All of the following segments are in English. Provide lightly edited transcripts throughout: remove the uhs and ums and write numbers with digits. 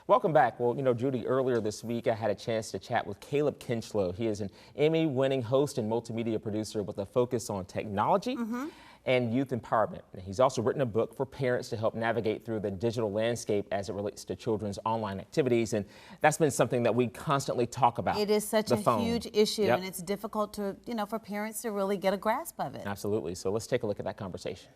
Welcome back. Well, Judy, earlier this week I had a chance to chat with Caleb Kinchlow. He is an Emmy-winning host and multimedia producer with a focus on technology and youth empowerment. And he's also written a book for parents to help navigate through the digital landscape as it relates to children's online activities. And that's been something that we constantly talk about. It is such a huge issue, Yep. and it's difficult to, for parents to really get a grasp of it. Absolutely. So let's take a look at that conversation.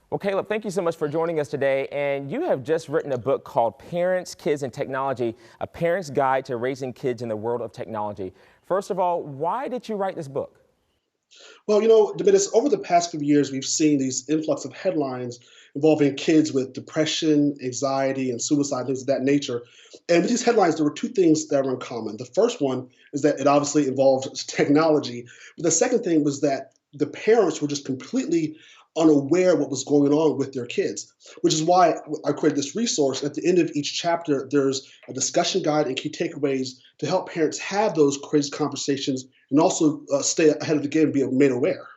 Well, Caleb, thank you so much for joining us today. And you have just written a book called Parents, Kids, and Technology, A Parent's Guide to Raising Kids in the World of Technology. First of all, why did you write this book? Well, Dominus, over the past few years, we've seen these influx of headlines involving kids with depression, anxiety, and suicide, things of that nature. And with these headlines, there were two things that were in common. The first one is that it obviously involved technology. But the second thing was that the parents were just completely unaware what was going on with their kids, which is why I created this resource. At the end of each chapter, there's a discussion guide and key takeaways to help parents have those crazy conversations and also stay ahead of the game and be made aware.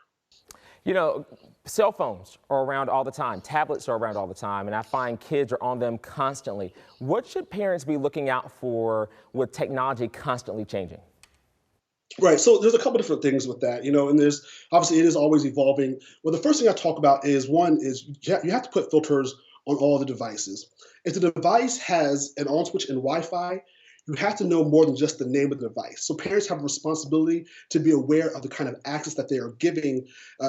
Cell phones are around all the time. Tablets are around all the time, and I find kids are on them constantly. What should parents be looking out for with technology constantly changing? Right. So there's a couple different things with that, and there's obviously it is always evolving. Well, the first thing I talk about is one is you have to put filters on all the devices. If the device has an on switch and Wi-Fi, you have to know more than just the name of the device. So parents have a responsibility to be aware of the kind of access that they are giving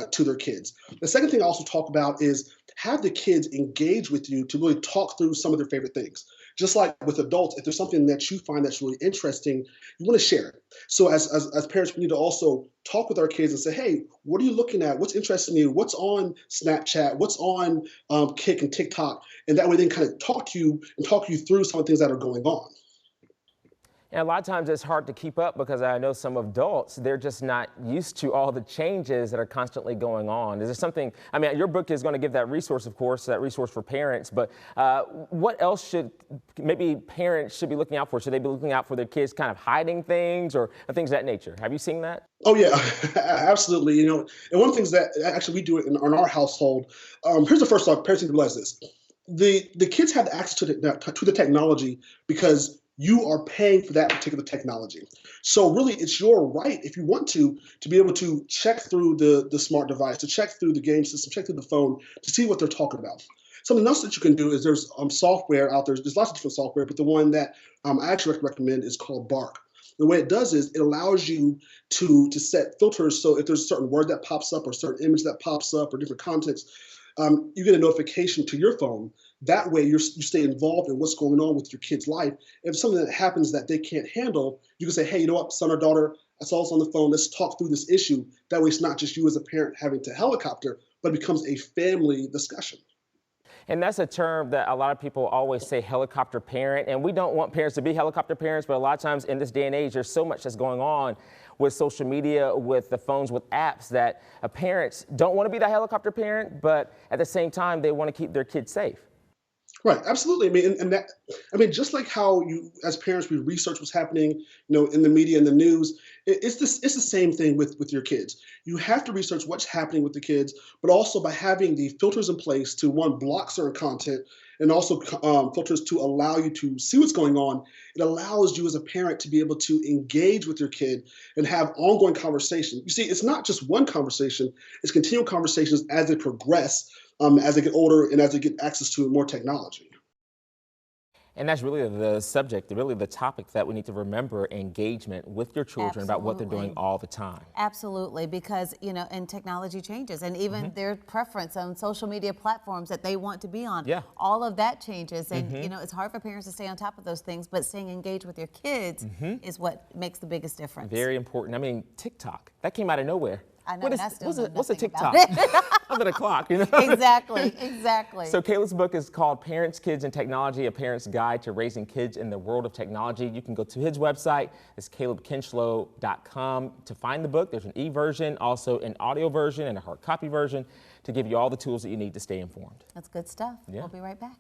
to their kids. The second thing I also talk about is have the kids engage with you to really talk through some of their favorite things. Just like with adults, if there's something that you find that's really interesting, you want to share it. So as parents, we need to also talk with our kids and say, hey, what are you looking at? What's interesting you? What's on Snapchat? What's on Kik and TikTok? And that way they can kind of talk you through some of the things that are going on. And a lot of times it's hard to keep up because I know some adults, they're just not used to all the changes that are constantly going on. Is there something, your book is going to give that resource, of course, that resource for parents, but what else should maybe parents should be looking out for? Should they be looking out for their kids kind of hiding things or things of that nature? Have you seen that? Oh, yeah, absolutely. And one of the things that actually we do in our household, here's the first thought, parents need to realize this. The kids have access to the technology because you are paying for that particular technology. So really, it's your right, if you want to be able to check through the smart device, to check through the game system, check through the phone, to see what they're talking about. Something else that you can do is there's software out there. There's lots of different software, but the one that I actually recommend is called Bark. The way it does is it allows you to set filters. So if there's a certain word that pops up or a certain image that pops up or different context, you get a notification to your phone. That way you stay involved in what's going on with your kid's life. If something that happens that they can't handle, you can say, hey, you know what, son or daughter, I saw this on the phone. Let's talk through this issue. That way it's not just you as a parent having to helicopter, but it becomes a family discussion. And that's a term that a lot of people always say, helicopter parent, and we don't want parents to be helicopter parents, but a lot of times in this day and age, there's so much that's going on with social media, with the phones, with apps that parents don't want to be the helicopter parent, but at the same time, they want to keep their kids safe. Right, absolutely. Just like how you, as parents, we research what's happening, in the media and the news. It's the same thing with your kids. You have to research what's happening with the kids, but also by having the filters in place to block certain content, and also filters to allow you to see what's going on. It allows you as a parent to be able to engage with your kid and have ongoing conversation. You see, it's not just one conversation; it's continual conversations as they progress. As they get older and as they get access to more technology. And that's really the subject, really the topic that we need to remember: engagement with your children about what they're doing all the time. Absolutely, because, and technology changes, and even their preference on social media platforms that they want to be on. Yeah. All of that changes, and, it's hard for parents to stay on top of those things, but staying engaged with your kids is what makes the biggest difference. Very important. TikTok, that came out of nowhere. I know, what's a TikTok? Other than a clock, Exactly. So Caleb's book is called Parents, Kids, and Technology, A Parent's Guide to Raising Kids in the World of Technology. You can go to his website. It's calebkinchlow.com to find the book. There's an e-version, also an audio version and a hard copy version to give you all the tools that you need to stay informed. That's good stuff. Yeah. We'll be right back.